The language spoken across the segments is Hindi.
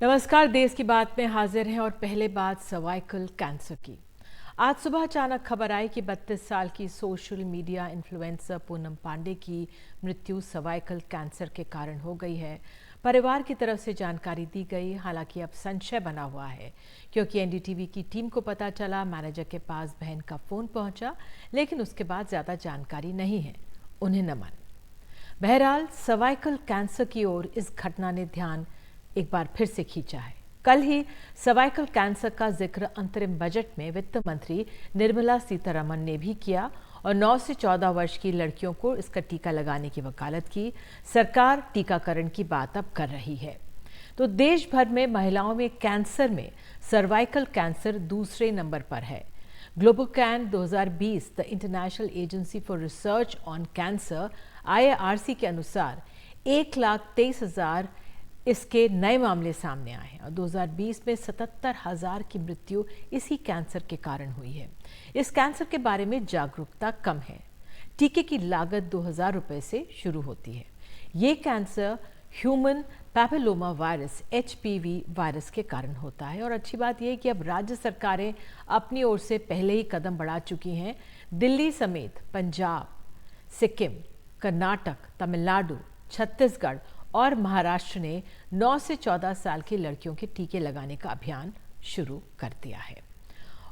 नमस्कार। देश की बात में हाजिर हैं और पहले बात सर्वाइकल कैंसर की। आज सुबह अचानक खबर आई कि 32 साल की social media influencer Poonam Pandey की मृत्यु सर्वाइकल कैंसर के कारण हो गई है। परिवार की तरफ से जानकारी दी गई, हालांकि अब संशय बना हुआ है क्योंकि एनडीटीवी की टीम को पता चला, मैनेजर के पास बहन का फोन पहुंचा, लेकिन उसके बाद ज्यादा जानकारी नहीं है। उन्हें नमन। बहरहाल सर्वाइकल कैंसर की ओर इस घटना ने ध्यान एक बार फिर से खींचा है। कल ही सर्वाइकल कैंसर का जिक्र अंतरिम बजट में वित्त मंत्री निर्मला सीतारमण ने भी किया और 9 से 14 वर्ष की लड़कियों को इसका टीका लगाने की वकालत की। सरकार टीकाकरण की बात अब कर रही है। तो देश भर में महिलाओं में कैंसर में सर्वाइकल कैंसर दूसरे नंबर पर है। GLOBOCAN 2020 the international agency for research on cancer IARC के अनुसार 1,23,000 इसके नए मामले सामने आए हैं और 2020 में 77,000 की मृत्यु इसी कैंसर के कारण हुई है। इस कैंसर के बारे में जागरूकता कम है। टीके की लागत 2,000 रुपये से शुरू होती है। ये cancer human papilloma virus HPV virus के कारण होता है और अच्छी बात यह है कि अब राज्य सरकारें अपनी ओर से पहले ही कदम बढ़ा चुकी हैं। दिल्ली समेत पंजाब, सिक्किम, कर्नाटक, तमिलनाडु, छत्तीसगढ़ और महाराष्ट्र ने 9 से 14 साल की लड़कियों के टीके लगाने का अभियान शुरू कर दिया है।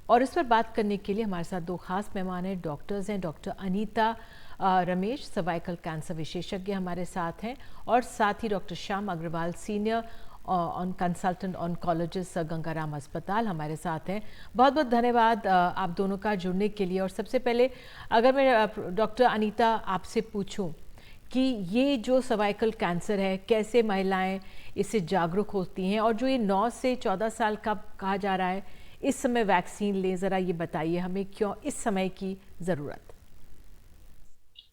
और इस पर बात करने के लिए हमारे साथ दो खास मेहमान हैं। डॉक्टर्स हैं, doctor Anita Ramesh, cervical cancer विशेषज्ञ हमारे साथ हैं, और साथ ही doctor Shyam Agarwal, senior on consultant oncologist Gangaram अस्पताल हमारे साथ हैं। बहुत बहुत धन्यवाद आप दोनों का जुड़ने के लिए। और सबसे पहले अगर मैं डॉक्टर अनीता आपसे पूछूं कि ये जो सर्वाइकल कैंसर है, कैसे महिलाएं इससे जागरूक होती हैं, और जो ये 9 से 14 साल का कहा जा रहा है इस समय वैक्सीन ले, जरा ये बताइए हमें क्यों इस समय की जरूरत।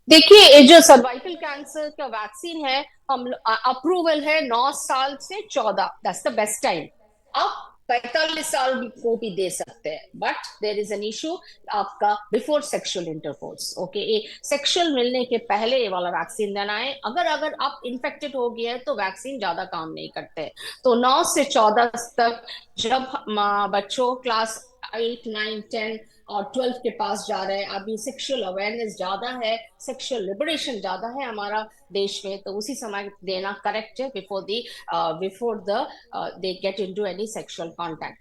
देखिए, ये जो सर्वाइकल कैंसर का वैक्सीन है, हम अप्रूवल है 9 साल से 14, दैट्स द बेस्ट टाइम। आप 45 साल को भी दे सकते हैं, but there is an issue. आपका बिफोर सेक्सुअल इंटरकोर्स, ओके, ये सेक्सुअल मिलने के पहले ये वाला वैक्सीन देना है। अगर अगर आप इन्फेक्टेड हो गया है तो वैक्सीन ज्यादा काम नहीं करते। तो 9 से 14 तक, जब बच्चों क्लास 8, 9, 10 और 12 के पास जा रहे हैं, अभी सेक्सुअल अवेयरनेस ज्यादा है, सेक्सुअल लिबरेशन ज्यादा है हमारा देश में, तो उसी समय देना करेक्ट है, before the they get into any sexual contact.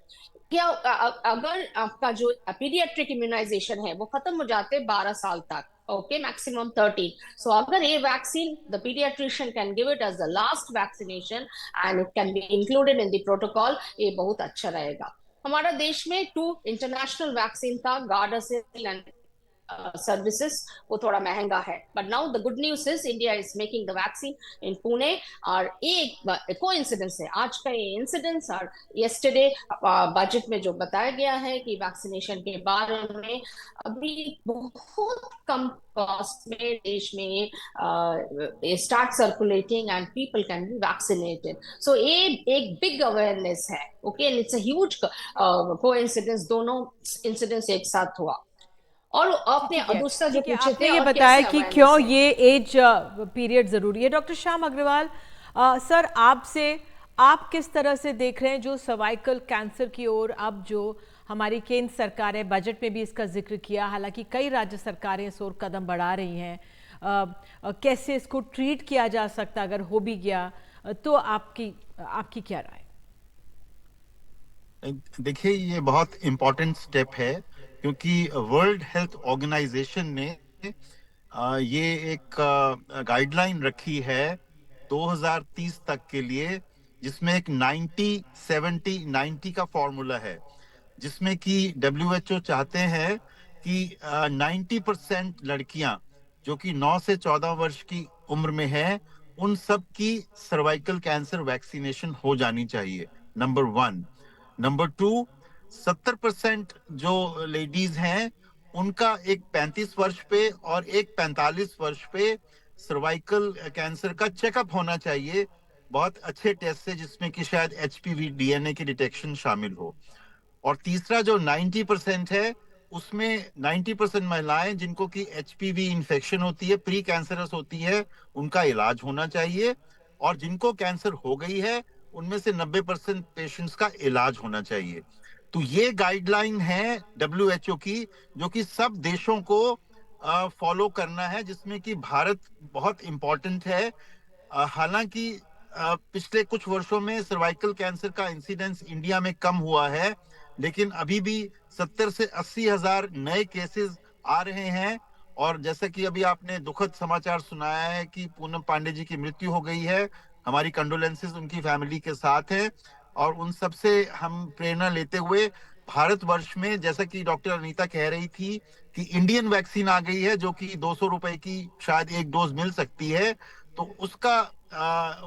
क्या अगर आपका जो पीडियाट्रिक इम्यूनाइजेशन है वो खत्म हो जाते 12 साल तक, ओके, मैक्सिमम 13। सो अगर ये vaccine the pediatrician can give it as the last vaccination and it can be included in the protocol, ये बहुत अच्छा रहेगा। हमारा देश में 2 इंटरनेशनल वैक्सीन था, गार्डासिल एंड सर्विसेज, वो थोड़ा महंगा है। But now the good news is India is making the vaccine in Pune. और एक को इंसिडेंस है आज का ये इंसिडेंस, और यस्टरडे बजट में जो बताया गया है कि वैक्सीनेशन के बारे में अभी बहुत कम कॉस्ट में देश में start circulating and people can be vaccinated. So ये एक बिग अवेयरनेस है, okay, and it's a huge coincidence, दोनों इंसिडेंट्स एक साथ हुआ। और आपने ठीक है, दूसरा जो ठीक है, पूछे थे, आपने ये और बताया कैसे कि अवेयरनेस क्यों है। ये एज पीरियड ज़रूरी है। डॉक्टर श्याम अग्रवाल, सर आपसे, आप किस तरह से देख रहे हैं जो सर्वाइकल कैंसर की ओर अब जो हमारी केंद्र सरकार है, बजट में भी इसका जिक्र किया, हालांकि कई राज्य सरकारें इस ओर कदम बढ़ा रही हैं, कैसे इसको ट्रीट किया जा सकता अगर हो भी गया, तो आपकी आपकी क्या राय। देखिए, ये बहुत इम्पोर्टेंट स्टेप है क्योंकि वर्ल्ड हेल्थ ऑर्गेनाइजेशन ने ये एक गाइडलाइन रखी है 2030 तक के लिए, जिसमें एक 90-70-90 का फॉर्मूला है, जिसमें कि WHO चाहते हैं कि 90% लड़कियां जो कि 9 से 14 वर्ष की उम्र में है, उन सब की सर्वाइकल कैंसर वैक्सीनेशन हो जानी चाहिए, नंबर 1। नंबर 2, 70% जो लेडीज हैं उनका एक 35 वर्ष पे और एक 45 वर्ष पे सर्वाइकल कैंसर का चेकअप होना चाहिए, बहुत अच्छे टेस्ट से, जिसमें कि शायद HPV DNA की डिटेक्शन शामिल हो। और तीसरा जो 90% है, उसमें 90% महिलाएं जिनको कि HPV इन्फेक्शन होती है, प्री कैंसरस होती है, उनका इलाज होना चाहिए। और जिनको कैंसर हो गई है उनमें से 90% पेशेंट्स का इलाज होना चाहिए। तो ये गाइडलाइन है WHO की, जो कि सब देशों को फॉलो करना है, जिसमें कि भारत बहुत इंपॉर्टेंट है। हालांकि पिछले कुछ वर्षों में सर्वाइकल कैंसर का इंसिडेंस इंडिया में कम हुआ है, लेकिन अभी भी 70 से 80 हजार नए केसेस आ रहे हैं। और जैसा कि अभी आपने दुखद समाचार सुनाया है कि पूनम पांडे जी की मृत्यु हो गई है, हमारी कंडोलेंसेस उनकी फैमिली के साथ है। और उन सब से हम प्रेरणा लेते हुए भारतवर्ष में, जैसा कि डॉक्टर अनीता कह रही थी, कि इंडियन वैक्सीन आ गई है, जो कि 200 रुपए की शायद एक डोज मिल सकती है। तो उसका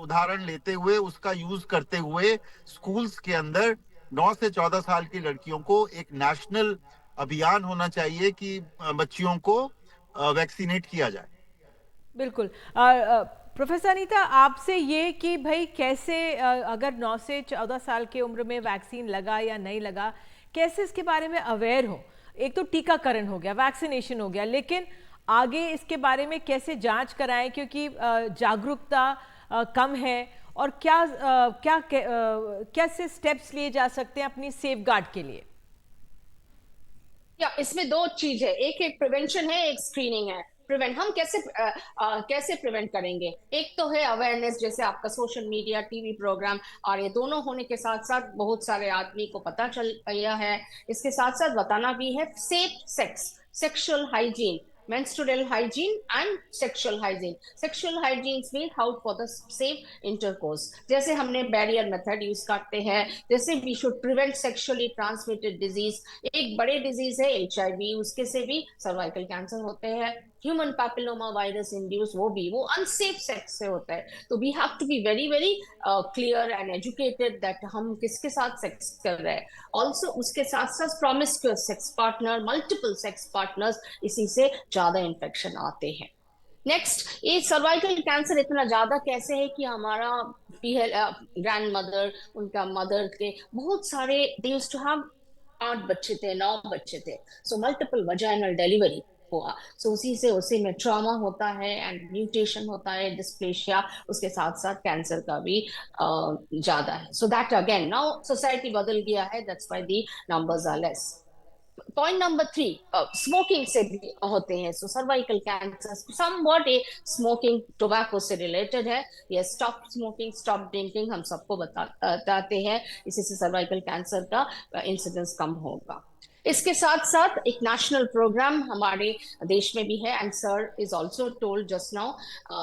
उदाहरण लेते हुए, उसका यूज करते हुए स्कूल्स के अंदर 9 से 14 साल की लड़कियों को एक नेशनल अभियान होना चाहिए कि बच्चियों को वैक्सीनेट किया जाए। बिल्कुल। प्रोफेसर अनीता, आपसे ये कि भाई कैसे अगर 9 से 14 साल की उम्र में वैक्सीन लगा या नहीं लगा, कैसे इसके बारे में अवेयर हो? एक तो टीकाकरण हो गया, वैक्सीनेशन हो गया, लेकिन आगे इसके बारे में कैसे जांच कराएं, क्योंकि जागरूकता कम है। और कैसे स्टेप्स लिए जा सकते हैं अपनी सेफगार्ड के लिए? या इसमें दो चीज है, एक प्रिवेंशन है, एक स्क्रीनिंग है। प्रिवेंट हम कैसे प्रिवेंट करेंगे? एक तो है अवेयरनेस, जैसे आपका सोशल मीडिया, टीवी प्रोग्राम, और ये दोनों होने के साथ साथ बहुत सारे आदमी को पता चल गया है। इसके साथ साथ बताना भी है safe sex, sexual hygiene, menstrual hygiene and sexual hygiene. Sexual hygiene means how for the safe intercourse. जैसे हमने बैरियर मेथड यूज करते हैं, जैसे we should prevent sexually transmitted disease. एक बड़े डिजीज है HIV, उसके से भी सर्वाइकल कैंसर होते हैं। ह्यूमन पैपिलोमा वायरस इंड्यूस, वो अनसेफ सेक्स से होता है। तो we have to be very very clear and educated that हम किसके साथ सेक्स कर रहे हैं। ऑल्सो उसके साथ साथ promiscuous sex partner, multiple sex partners, इसी से ज्यादा इन्फेक्शन आते हैं। नेक्स्ट, ये सर्वाइकल कैंसर इतना ज्यादा कैसे है कि हमारा ग्रैंड मदर, उनका मदर के बहुत सारे, दे यूज्ड टू हैव 8 बच्चे थे, 9 बच्चे थे। सो मल्टीपल वजाइनल डिलीवरी हुआ। सो उसी में ट्रॉमा होता है एंड म्यूटेशन होता है, डिस्प्लेशिया, उसके साथ साथ कैंसर का भी ज्यादा है। So that again, now society बदल गया है, that's why the numbers are less. Point number 3, smoking से भी होते हैं। So cervical cancer somewhat a smoking tobacco से रिलेटेड है। ये स्टॉप स्मोकिंग, स्टॉप ड्रिंकिंग हम सबको बताते हैं, इसी से सर्वाइकल कैंसर का इंसिडेंस कम होगा। इसके साथ साथ एक नेशनल प्रोग्राम हमारे देश में भी है, and sir is also told just now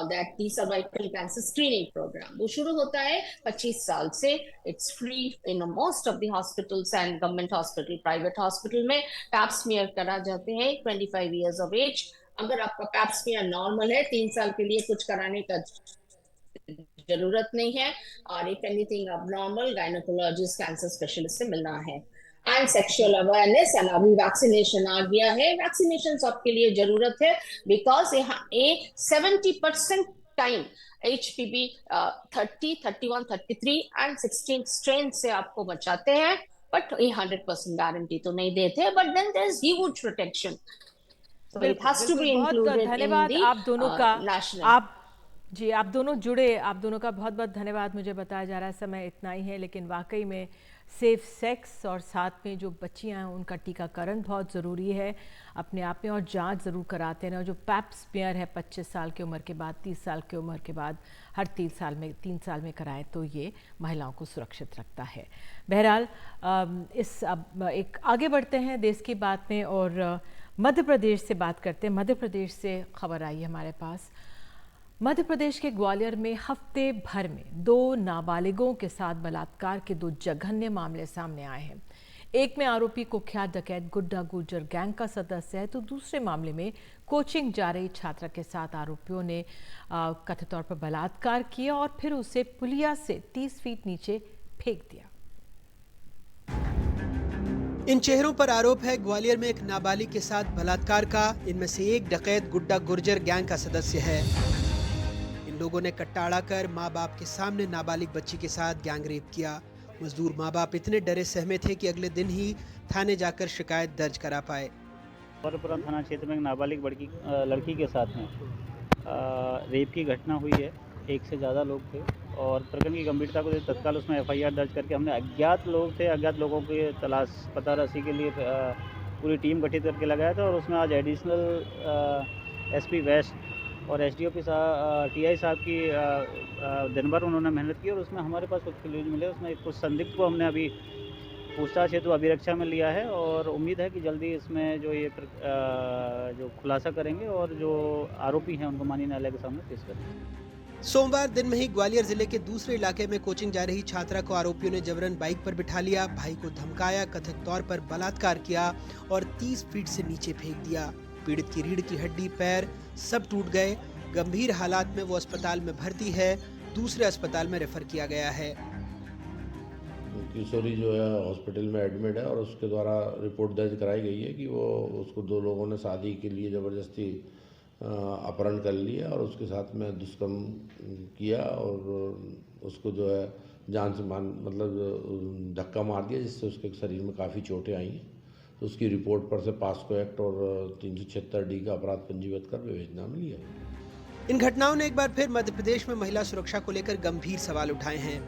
that the cervical cancer screening programme, वो शुरू होता है 25 साल से। It's free in most of the hospitals and government hospital, private hospital में पैप स्मीयर करा जाते हैं 25 ईयर्स ऑफ एज। अगर आपका पैप स्मीयर नॉर्मल है, 3 साल के लिए कुछ कराने का जरूरत नहीं है। और if anything abnormal, gynaecologist, cancer specialist से मिलना है। एंड सेक्सुअल अवेयरनेस, एंड अभी वैक्सीनेशन आ गया है। वैक्सीनेशन सबके लिए जरूरत है, बिकॉज यहाँ ए 70% टाइम HPV 30, 31, 33 एंड 16 स्ट्रेन से आपको बचाते हैं। बट ये 100% गारंटी तो नहीं देते, but then there is huge protection. So it has to be बहुत included in धन्यवाद the आप दोनों का। national. आप दोनों जुड़े, आप दोनों का बहुत बहुत धन्यवाद। मुझे बताया जा रहा है समय इतना ही है, लेकिन वाकई में सेफ सेक्स और साथ में जो बच्चियां हैं उनका टीकाकरण बहुत ज़रूरी है अपने आप में, और जांच ज़रूर कराते हैं। और जो पैप स्मीयर है 25 साल की उम्र के बाद, 30 साल की उम्र के बाद, हर 3 साल में कराएं तो ये महिलाओं को सुरक्षित रखता है। बहरहाल अब एक आगे बढ़ते हैं देश की बात में, और मध्य प्रदेश से बात करते हैं। मध्य प्रदेश से खबर आई है हमारे पास। मध्य प्रदेश के ग्वालियर में हफ्ते भर में 2 नाबालिगों के साथ बलात्कार के 2 जघन्य मामले सामने आए हैं। एक में आरोपी कुख्यात डकैत गुड्डा गुर्जर गैंग का सदस्य है, तो दूसरे मामले में कोचिंग जा रही छात्रा के साथ आरोपियों ने कथित तौर पर बलात्कार किया और फिर उसे पुलिया से 30 फीट नीचे फेंक दिया। इन चेहरों पर आरोप है ग्वालियर में एक नाबालिग के साथ बलात्कार का। इनमें से एक डकैत गुड्डा गुर्जर गैंग का सदस्य है। इन लोगों ने कट्टाड़ा कर माँ बाप के सामने नाबालिग बच्ची के साथ गैंग रेप किया। मजदूर माँ बाप इतने डरे सहमे थे कि अगले दिन ही थाने जाकर शिकायत दर्ज करा पाए। फरपुरा थाना क्षेत्र में एक नाबालिग लड़की के साथ में रेप की घटना हुई है। एक से ज़्यादा लोग थे। और प्रकरण की गंभीरता को देखते तत्काल उसमें FIR दर्ज करके हमने अज्ञात लोगों के तलाश पता रसी के लिए पूरी टीम गठित करके लगाया था। और उसमें आज एडिशनल SP वेस्ट और SDOP TI साहब की दिन भर उन्होंने मेहनत की और उसमें हमारे पास कुछ क्लूज मिले। उसमें कुछ संदिग्ध को हमने अभी पूछताछ हेतु अभिरक्षा में लिया है और उम्मीद है कि जल्दी इसमें जो ये जो खुलासा करेंगे और जो आरोपी हैं उनको माननीय न्यायालय के सामने पेश करेंगे। सोमवार दिन में ही ग्वालियर जिले के दूसरे इलाके में कोचिंग जा रही छात्रा को आरोपियों ने जबरन बाइक पर बिठा लिया, भाई को धमकाया, कथित तौर पर बलात्कार किया और 30 फीट से नीचे फेंक दिया। पीड़ित की रीढ़ की हड्डी, पैर सब टूट गए। गंभीर हालात में वो अस्पताल में भर्ती है, दूसरे अस्पताल में रेफर किया गया है। किशोरी जो है हॉस्पिटल में एडमिट है और उसके द्वारा रिपोर्ट दर्ज कराई गई है कि वो उसको 2 लोगों ने शादी के लिए ज़बरदस्ती अपहरण कर लिया और उसके साथ में दुष्कर्म किया और उसको जो है जान से धक्का मार दिया, जिससे उसके शरीर में काफ़ी चोटें आई हैं। तो उसकी रिपोर्ट पर से POSCO एक्ट और 376D का अपराध पंजीबद्ध कर विवेचना में लिया है। इन घटनाओं ने एक बार फिर मध्य प्रदेश में महिला सुरक्षा को लेकर गंभीर सवाल उठाए हैं।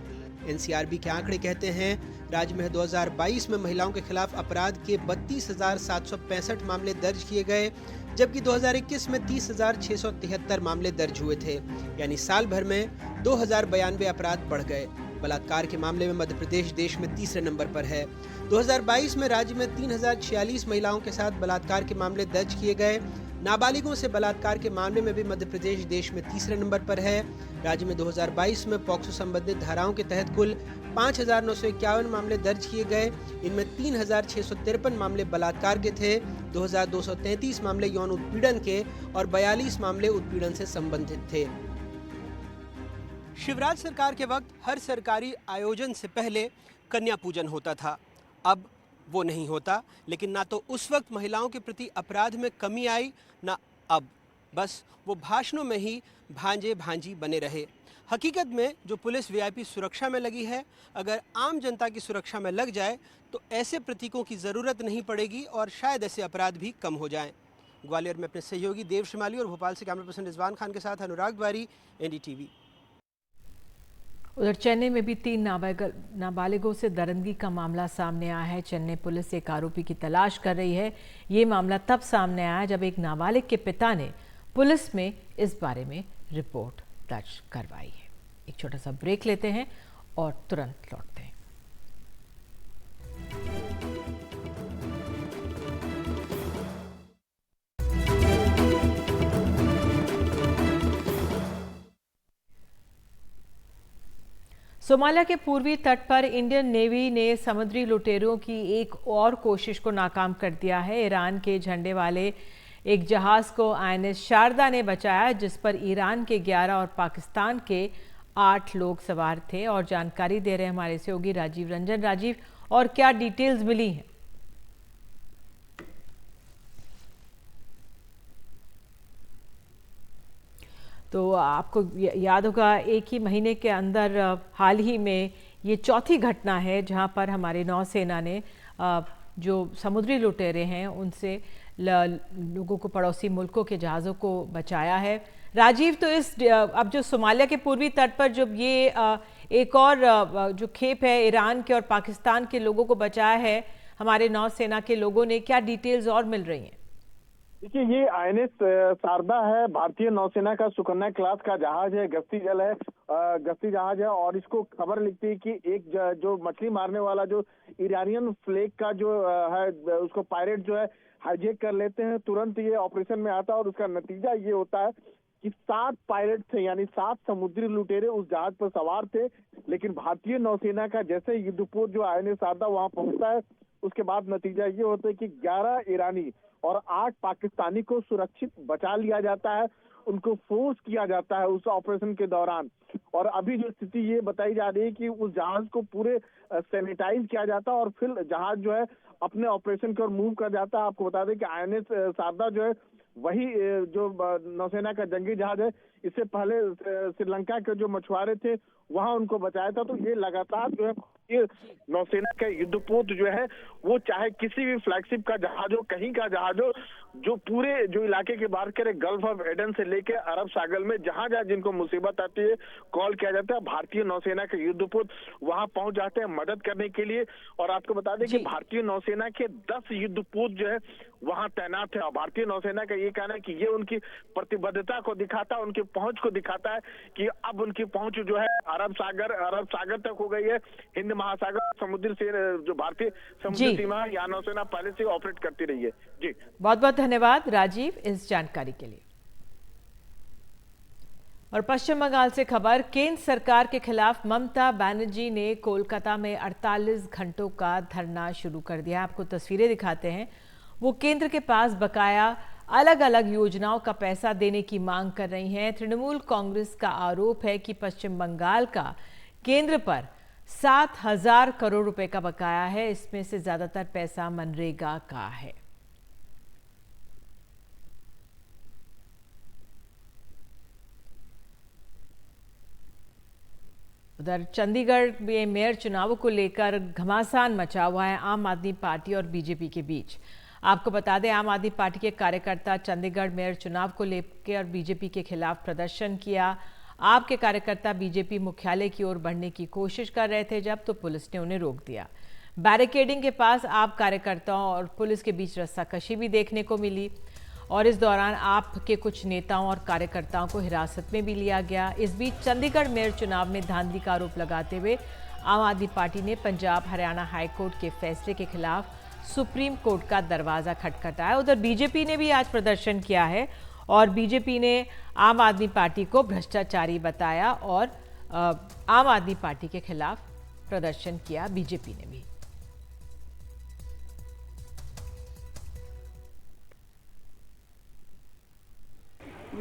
NCRB के आंकड़े कहते हैं राज्य में 2022 में महिलाओं के खिलाफ अपराध के 32,765 मामले दर्ज किए गए, जबकि 2021 में 30,673 मामले दर्ज हुए थे। यानी साल भर में 2,092 अपराध बढ़ गए। बलात्कार के मामले में मध्य प्रदेश देश में तीसरे नंबर पर है। 2022 में राज्य में 3,046 महिलाओं के साथ बलात्कार के मामले दर्ज किए गए। नाबालिगों से बलात्कार के मामले में भी मध्य प्रदेश देश में तीसरे नंबर पर है। राज्य में 2022 में पॉक्सो संबंधित धाराओं के तहत कुल 5,951 मामले दर्ज किए गए। इनमें 3,653 मामले बलात्कार के थे, 2,233 मामले यौन उत्पीड़न के और 42 मामले उत्पीड़न से संबंधित थे। शिवराज सरकार के वक्त हर सरकारी आयोजन से पहले कन्या पूजन होता था। अब वो नहीं होता, लेकिन ना तो उस वक्त महिलाओं के प्रति अपराध में कमी आई, ना अब। बस वो भाषणों में ही भांजे भांजी बने रहे। हकीकत में जो पुलिस VIP सुरक्षा में लगी है, अगर आम जनता की सुरक्षा में लग जाए तो ऐसे प्रतीकों की ज़रूरत नहीं पड़ेगी और शायद ऐसे अपराध भी कम हो जाएं। ग्वालियर में अपने सहयोगी देव श्रीमाली और भोपाल से कैमरा पर्सन रिजवान खान के साथ अनुराग द्वारी, NDTV। उधर चेन्नई में भी 3 नाबालिगों से दरिंदगी का मामला सामने आया है। चेन्नई पुलिस एक आरोपी की तलाश कर रही है। ये मामला तब सामने आया जब एक नाबालिग के पिता ने पुलिस में इस बारे में रिपोर्ट दर्ज करवाई है। एक छोटा सा ब्रेक लेते हैं और तुरंत लौटते हैं। सोमालिया के पूर्वी तट पर इंडियन नेवी ने समुद्री लुटेरों की एक और कोशिश को नाकाम कर दिया है। ईरान के झंडे वाले एक जहाज को INS शारदा ने बचाया, जिस पर ईरान के 11 और पाकिस्तान के 8 लोग सवार थे। और जानकारी दे रहे हैं हमारे सहयोगी राजीव रंजन। राजीव, और क्या डिटेल्स मिली हैं? तो आपको याद होगा, एक ही महीने के अंदर हाल ही में ये चौथी घटना है जहां पर हमारी नौसेना ने जो समुद्री लुटेरे हैं उनसे लोगों को, पड़ोसी मुल्कों के जहाज़ों को बचाया है। राजीव, तो इस अब जो सोमालिया के पूर्वी तट पर जब ये एक और जो खेप है ईरान के और पाकिस्तान के लोगों को बचाया है हमारे नौसेना के लोगों ने, क्या डिटेल्स और मिल रही हैं? देखिए, ये INS शारदा है, भारतीय नौसेना का सुकन्या क्लास का जहाज है, गश्ती जहाज है। और इसको खबर लिखती है कि एक जो मछली मारने वाला जो ईरानियन फ्लैग का जो है, उसको पायरेट जो है हाईजैक कर लेते हैं। तुरंत ये ऑपरेशन में आता है और उसका नतीजा ये होता है कि 7 पायलट थे, यानी 7 समुद्री लुटेरे उस जहाज पर सवार थे। लेकिन भारतीय नौसेना का जैसे युद्धपोत जो INS शारदा वहां पहुंचता है, उसके बाद नतीजा ये होता है कि 11 ईरानी और 8 पाकिस्तानी को सुरक्षित बचा लिया जाता है, उनको फोर्स किया जाता है उस ऑपरेशन के दौरान। और अभी जो स्थिति ये बताई जा रही है कि उस जहाज को पूरे सैनिटाइज किया जाता है और फिर जहाज जो है अपने ऑपरेशन की ओर मूव कर जाता है। आपको बता दें कि INS शारदा जो है वही जो नौसेना का जंगी जहाज है, इससे पहले श्रीलंका के जो मछुआरे थे वहां उनको बचाया था। तो ये लगातार जो है भारतीय नौसेना का युद्धपोत जो है वो चाहे किसी भी फ्लैगशिप का जहाज हो, कहीं का जहाज हो, जो पूरे जो इलाके की बात करें गल्फ ऑफ एडन से लेकर अरब सागर में जहां जहां जिनको मुसीबत आती है कॉल किया जाता है, भारतीय नौसेना के युद्धपोत वहां पहुंच जाते हैं मदद करने के लिए। और आपको बता दें कि भारतीय नौसेना के 10 युद्धपोत जो है वहां तैनात है और भारतीय नौसेना का ये कहना है कि ये उनकी प्रतिबद्धता को दिखाता है, उनकी पहुंच को दिखाता है कि अब उनकी पहुंच जो है अरब सागर तक हो गई है। हिंद महासागर समुद्री से जो भारतीय समुद्री सीमा या नौसेना पहले से ऑपरेट करती रही है। जी बहुत बहुत धन्यवाद राजीव इस जानकारी के लिए। और पश्चिम बंगाल से खबर, केंद्र सरकार के खिलाफ ममता बनर्जी ने कोलकाता में 48 घंटों का धरना शुरू कर दिया। आपको तस्वीरें दिखाते हैं। वो केंद्र के पास बकाया अलग अलग योजनाओं का पैसा देने की मांग कर रही हैं। तृणमूल कांग्रेस का आरोप है कि पश्चिम बंगाल का केंद्र पर 7,000 करोड़ रुपए का बकाया है। इसमें से ज्यादातर पैसा मनरेगा का है। उधर चंडीगढ़ में मेयर चुनावों को लेकर घमासान मचा हुआ है आम आदमी पार्टी और बीजेपी के बीच। आपको बता दें, आम आदमी पार्टी के कार्यकर्ता चंडीगढ़ मेयर चुनाव को लेकर बीजेपी के खिलाफ प्रदर्शन किया। आपके कार्यकर्ता बीजेपी मुख्यालय की ओर बढ़ने की कोशिश कर रहे थे जब तो पुलिस ने उन्हें रोक दिया। बैरिकेडिंग के पास आप कार्यकर्ताओं और पुलिस के बीच रस्साकशी भी देखने को मिली और इस दौरान आपके कुछ नेताओं और कार्यकर्ताओं को हिरासत में भी लिया गया। इस बीच चंडीगढ़ मेयर चुनाव में धांधली का आरोप लगाते हुए आम आदमी पार्टी ने पंजाब हरियाणा हाईकोर्ट के फैसले के खिलाफ सुप्रीम कोर्ट का दरवाजा खटखटाया। उधर बीजेपी ने भी आज प्रदर्शन किया है और बीजेपी ने आम आदमी पार्टी को भ्रष्टाचारी बताया और आम आदमी पार्टी के खिलाफ प्रदर्शन किया बीजेपी ने भी।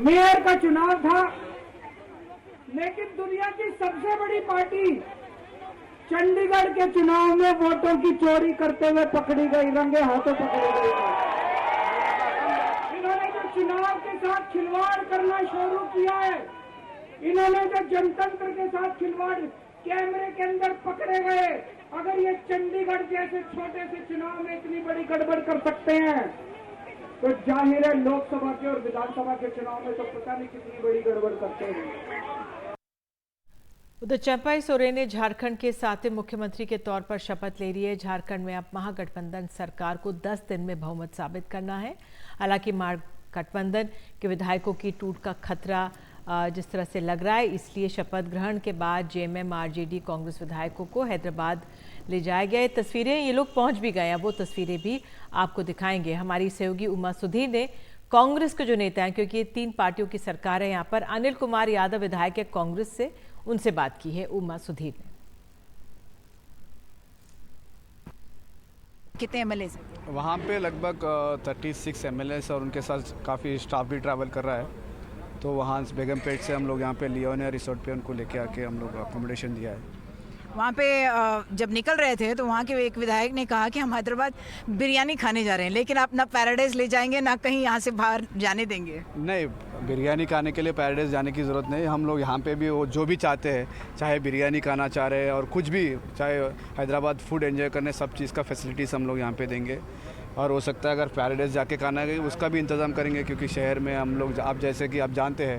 मेयर का चुनाव था, लेकिन दुनिया की सबसे बड़ी पार्टी चंडीगढ़ के चुनाव में वोटों की चोरी करते हुए पकड़ी गई, रंगे हाथों पकड़ी गई। इन्होंने जो चुनाव के साथ खिलवाड़ करना शुरू किया है, इन्होंने जो जनतंत्र के साथ खिलवाड़ कैमरे के अंदर पकड़े गए, अगर ये चंडीगढ़ जैसे छोटे से चुनाव में इतनी बड़ी गड़बड़ कर सकते हैं तो जाहिर है लोकसभा के और विधानसभा के चुनाव में तो पता नहीं कितनी बड़ी गड़बड़ करते हैं। उधर चंपाई सोरेन ने झारखंड के 7वें मुख्यमंत्री के तौर पर शपथ ले ली है। झारखंड में अब महागठबंधन सरकार को 10 दिन में बहुमत साबित करना है। हालांकि महागठबंधन के विधायकों की टूट का खतरा जिस तरह से लग रहा है, इसलिए शपथ ग्रहण के बाद जेएमएम आरजेडी कांग्रेस विधायकों को हैदराबाद ले जाया गया। तस्वीरें, ये लोग पहुंच भी गए हैं, वो तस्वीरें भी आपको दिखाएंगे। हमारी सहयोगी उमा सुधीर ने कांग्रेस के जो नेता हैं, क्योंकि ये 3 पार्टियों की सरकार है यहाँ पर, अनिल कुमार यादव विधायक है कांग्रेस से, उनसे बात की है उमा सुधीर ने। कितने एमएलए? वहाँ पे लगभग 36 एमएलए और उनके साथ काफ़ी स्टाफ भी ट्रैवल कर रहा है। तो वहाँ बेगमपेट से हम लोग यहाँ पे लियोनिया रिसोर्ट पे उनको लेके आके हम लोग अकोमोडेशन दिया है। वहाँ पे जब निकल रहे थे तो वहाँ के एक विधायक ने कहा कि हम हैदराबाद बिरयानी खाने जा रहे हैं, लेकिन आप ना पैराडाइज ले जाएंगे ना कहीं यहाँ से बाहर जाने देंगे। नहीं, बिरयानी खाने के लिए पैराडाइज जाने की ज़रूरत नहीं। हम लोग यहाँ पे भी वो जो भी चाहते हैं, चाहे बिरयानी खाना चाह रहे हैं और कुछ भी, चाहे हैदराबाद फूड एंजॉय करने, सब चीज़ का फैसिलिटीज़ हम लोग यहाँ पे देंगे। और हो सकता है अगर पैराडाइज जाके खाना है उसका भी इंतज़ाम करेंगे, क्योंकि शहर में हम लोग, आप जैसे कि आप जानते हैं,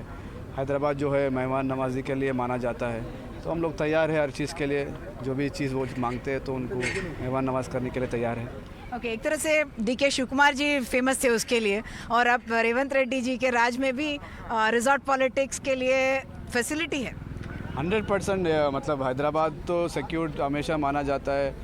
हैदराबाद जो है मेहमान नवाजी के लिए माना जाता है। तो हम लोग तैयार है हर चीज़ के लिए, जो भी चीज़ वो मांगते हैं तो उनको मेहमान नवाज करने के लिए तैयार है। ओके, एक तरह से डीके शिव कुमार जी फेमस थे उसके लिए, और अब रेवंत रेड्डी जी के राज में भी रिजॉर्ट पॉलिटिक्स के लिए फैसिलिटी है। 100% मतलब हैदराबाद तो सिक्योर्ड हमेशा माना जाता है।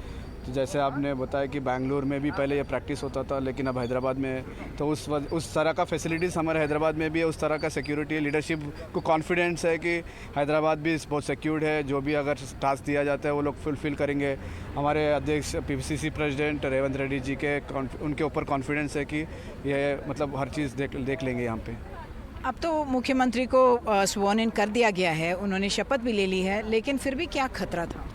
तो जैसे आपने बताया कि बेंगलुरु में भी पहले ये प्रैक्टिस होता था, लेकिन अब हैदराबाद में तो उस तरह का फैसिलिटीज़ हमारे हैदराबाद में भी है, उस तरह का सिक्योरिटी लीडरशिप को कॉन्फिडेंस है कि हैदराबाद भी बहुत सिक्योर्ड है। जो भी अगर टास्क दिया जाता है वो लोग फुलफिल करेंगे। हमारे अध्यक्ष पीसीसी प्रेसिडेंट रेवंत रेड्डी जी के उनके ऊपर कॉन्फिडेंस है कि ये मतलब हर चीज़ देख लेंगे यहाँ पे। अब तो मुख्यमंत्री को स्वॉन इन कर दिया गया है, उन्होंने शपथ भी ले ली है, लेकिन फिर भी क्या खतरा था?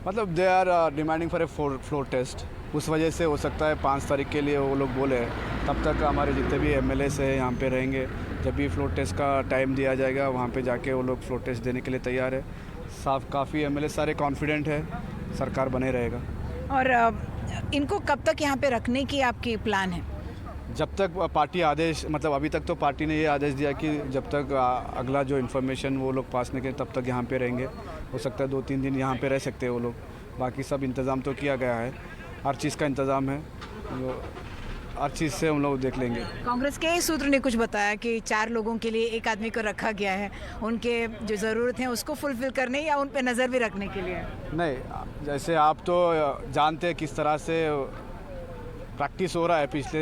मतलब they are demanding for a floor test, उस वजह से हो सकता है 5 तारीख के लिए वो लोग बोले। तब तक हमारे जितने भी एमएलए हैं यहाँ पे रहेंगे। जब भी फ्लोर टेस्ट का टाइम दिया जाएगा वहाँ पे जाके वो लोग फ्लोर टेस्ट देने के लिए तैयार है। काफ़ी एमएलए सारे कॉन्फिडेंट है सरकार बने रहेगा। और इनको कब तक यहाँ पे रखने की आपकी प्लान है? जब तक पार्टी आदेश, मतलब अभी तक तो पार्टी ने ये आदेश दिया कि जब तक अगला जो इन्फॉर्मेशन वो लोग पास नहीं करें तब तक यहाँ पे रहेंगे। हो सकता है 2-3 दिन यहाँ पे रह सकते हैं वो लोग। बाकी सब इंतज़ाम तो किया गया है, हर चीज़ का इंतज़ाम है, हर चीज़ से हम लोग देख लेंगे। कांग्रेस के सूत्र ने कुछ बताया कि 4 लोगों के लिए एक आदमी को रखा गया है, उनके जो ज़रूरत है उसको फुलफिल करने या उन पे नज़र भी रखने के लिए। नहीं, जैसे आप तो जानते हैं किस तरह से प्रैक्टिस हो रहा है पिछले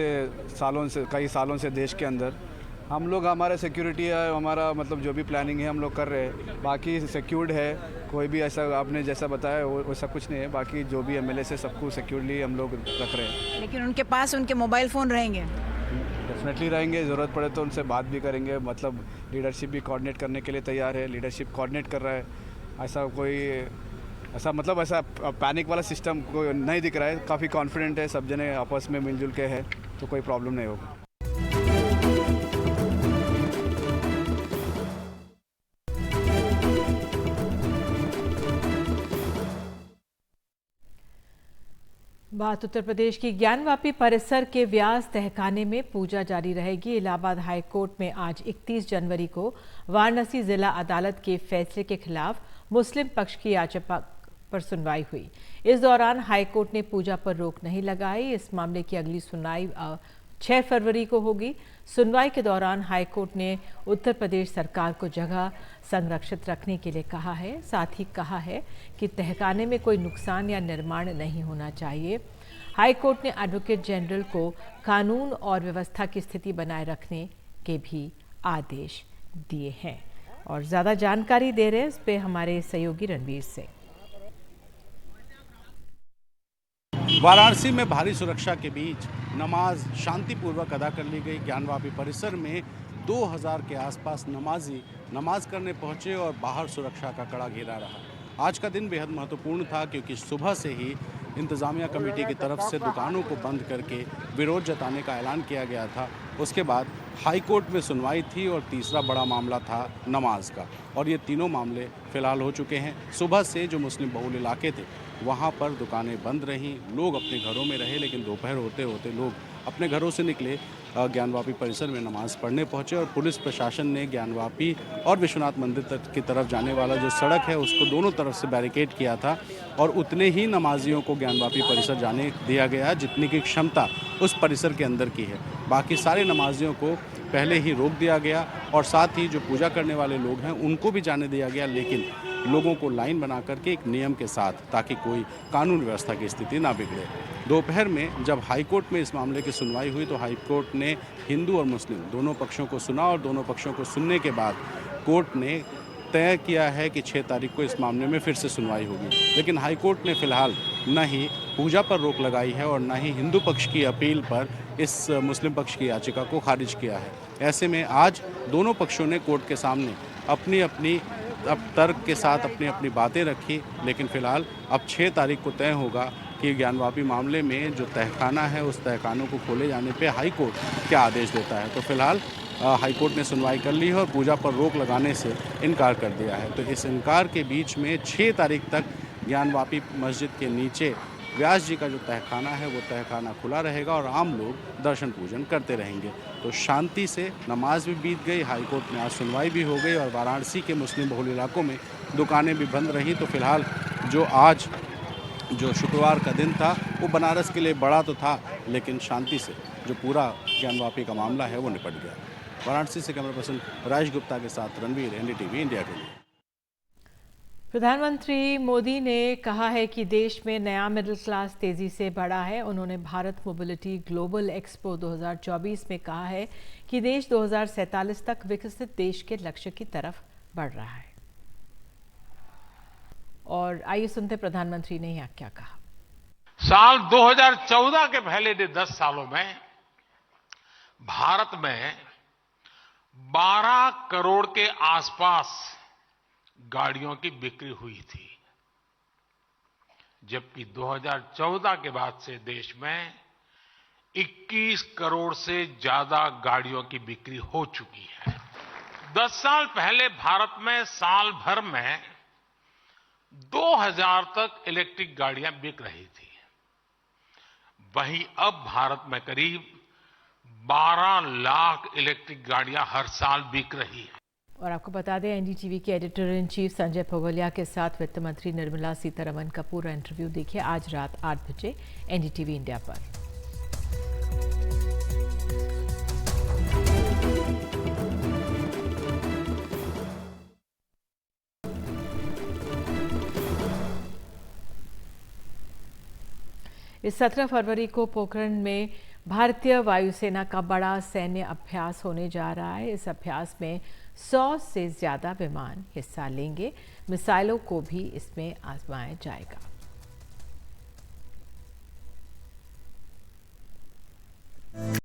सालों से, कई सालों से देश के अंदर। हम लोग, हमारा सिक्योरिटी है, हमारा मतलब जो भी प्लानिंग है हम लोग कर रहे हैं, बाकी सिक्योर्ड है। कोई भी ऐसा आपने जैसा बताया वैसा कुछ नहीं है। बाकी जो भी एमएलए से सबको सिक्योरली हम लोग रख रहे हैं। लेकिन उनके पास उनके मोबाइल फ़ोन रहेंगे? डेफिनेटली रहेंगे, ज़रूरत पड़े तो उनसे बात भी करेंगे। मतलब लीडरशिप भी कोऑर्डिनेट करने के लिए तैयार है, लीडरशिप कोऑर्डिनेट कर रहा है। ऐसा कोई ऐसा पैनिक वाला सिस्टम कोई नहीं दिख रहा है। काफ़ी कॉन्फिडेंट है, सब जने आपस में मिलजुल के है, तो कोई प्रॉब्लम नहीं होगा। बात उत्तर प्रदेश की ज्ञानवापी परिसर के व्यास तहखाने में पूजा जारी रहेगी। इलाहाबाद हाई कोर्ट में आज 31 जनवरी को वाराणसी जिला अदालत के फैसले के खिलाफ मुस्लिम पक्ष की याचिका पर सुनवाई हुई। इस दौरान हाई कोर्ट ने पूजा पर रोक नहीं लगाई। इस मामले की अगली सुनवाई 6 फरवरी को होगी। सुनवाई के दौरान हाई कोर्ट ने उत्तर प्रदेश सरकार को जगह संरक्षित रखने के लिए कहा है। साथ ही कहा है कि तहखाने में कोई नुकसान या निर्माण नहीं होना चाहिए। हाई कोर्ट ने एडवोकेट जनरल को कानून और व्यवस्था की स्थिति बनाए रखने के भी आदेश दिए हैं। और ज़्यादा जानकारी दे रहे हैं इस पे हमारे सहयोगी रणवीर सिंह। वाराणसी में भारी सुरक्षा के बीच नमाज शांतिपूर्वक अदा कर ली गई। ज्ञानवापी परिसर में 2000 के आसपास नमाजी नमाज करने पहुंचे और बाहर सुरक्षा का कड़ा घेरा रहा। आज का दिन बेहद महत्वपूर्ण था क्योंकि सुबह से ही इंतजामिया कमेटी की तरफ से दुकानों को बंद करके विरोध जताने का ऐलान किया गया था। उसके बाद हाई कोर्ट में सुनवाई थी और तीसरा बड़ा मामला था नमाज का, और ये तीनों मामले फिलहाल हो चुके हैं। सुबह से जो मुस्लिम बहुल इलाके थे वहाँ पर दुकानें बंद रहीं, लोग अपने घरों में रहे, लेकिन दोपहर होते होते लोग अपने घरों से निकले, ज्ञानवापी परिसर में नमाज पढ़ने पहुँचे। और पुलिस प्रशासन ने ज्ञानवापी और विश्वनाथ मंदिर तक की तरफ जाने वाला जो सड़क है उसको दोनों तरफ से बैरिकेड किया था और उतने ही नमाजियों को ज्ञानवापी परिसर जाने दिया गया जितनी की क्षमता उस परिसर के अंदर की है। बाकी सारे नमाजियों को पहले ही रोक दिया गया और साथ ही जो पूजा करने वाले लोग हैं उनको भी जाने दिया गया, लेकिन लोगों को लाइन बना करके एक नियम के साथ, ताकि कोई कानून व्यवस्था की स्थिति ना बिगड़े। दोपहर में जब हाई कोर्ट में इस मामले की सुनवाई हुई तो हाई कोर्ट ने हिंदू और मुस्लिम दोनों पक्षों को सुना और दोनों पक्षों को सुनने के बाद कोर्ट ने तय किया है कि 6 तारीख को इस मामले में फिर से सुनवाई होगी। लेकिन हाई कोर्ट ने फिलहाल न ही पूजा पर रोक लगाई है और न ही हिंदू पक्ष की अपील पर इस मुस्लिम पक्ष की याचिका को खारिज किया है। ऐसे में आज दोनों पक्षों ने कोर्ट के सामने अपनी अपनी तर्क के साथ अपनी अपनी बातें रखी, लेकिन फिलहाल अब 6 तारीख को तय होगा कि ज्ञानवापी मामले में जो तहखाना है उस तहखानों को खोले जाने पे हाई कोर्ट क्या आदेश देता है। तो फिलहाल हाई कोर्ट ने सुनवाई कर ली है और पूजा पर रोक लगाने से इनकार कर दिया है। तो इस इनकार के बीच में 6 तारीख तक ज्ञानवापी मस्जिद के नीचे व्यास जी का जो तहखाना है वो तहखाना खुला रहेगा और आम लोग दर्शन पूजन करते रहेंगे। तो शांति से नमाज भी बीत गई, हाई कोर्ट में आज सुनवाई भी हो गई और वाराणसी के मुस्लिम बहुल इलाकों में दुकानें भी बंद रहीं। तो फिलहाल जो आज जो शुक्रवार का दिन था वो बनारस के लिए बड़ा तो था, लेकिन शांति से जो पूरा ज्ञानवापी का मामला है वो निपट गया। वाराणसी से कैमरा पर्सन राजेश गुप्ता के साथ रणवीर, एनडीटीवी इंडिया के लिए। प्रधानमंत्री मोदी ने कहा है कि देश में नया मिडिल क्लास तेजी से बढ़ा है। उन्होंने भारत मोबिलिटी ग्लोबल एक्सपो 2024 में कहा है कि देश 2047 तक विकसित देश के लक्ष्य की तरफ बढ़ रहा है। और आइए सुनते प्रधानमंत्री ने यहाँ क्या कहा। साल 2014 के पहले 10 सालों में भारत में 12 करोड़ के आसपास गाड़ियों की बिक्री हुई थी, जबकि 2014 के बाद से देश में 21 करोड़ से ज्यादा गाड़ियों की बिक्री हो चुकी है। 10 साल पहले भारत में साल भर में 2000 तक इलेक्ट्रिक गाड़ियां बिक रही थी। वहीं अब भारत में करीब 12 लाख इलेक्ट्रिक गाड़ियां हर साल बिक रही है। और आपको बता दें, एनडीटीवी के एडिटर इन चीफ संजय पवलिया के साथ वित्त मंत्री निर्मला सीतारमण का पूरा इंटरव्यू देखिए आज रात 8 बजे एनडीटीवी इंडिया पर। इस 17 फरवरी को पोखरण में भारतीय वायुसेना का बड़ा सैन्य अभ्यास होने जा रहा है। इस अभ्यास में 100 से ज्यादा विमान हिस्सा लेंगे। मिसाइलों को भी इसमें आजमाया जाएगा।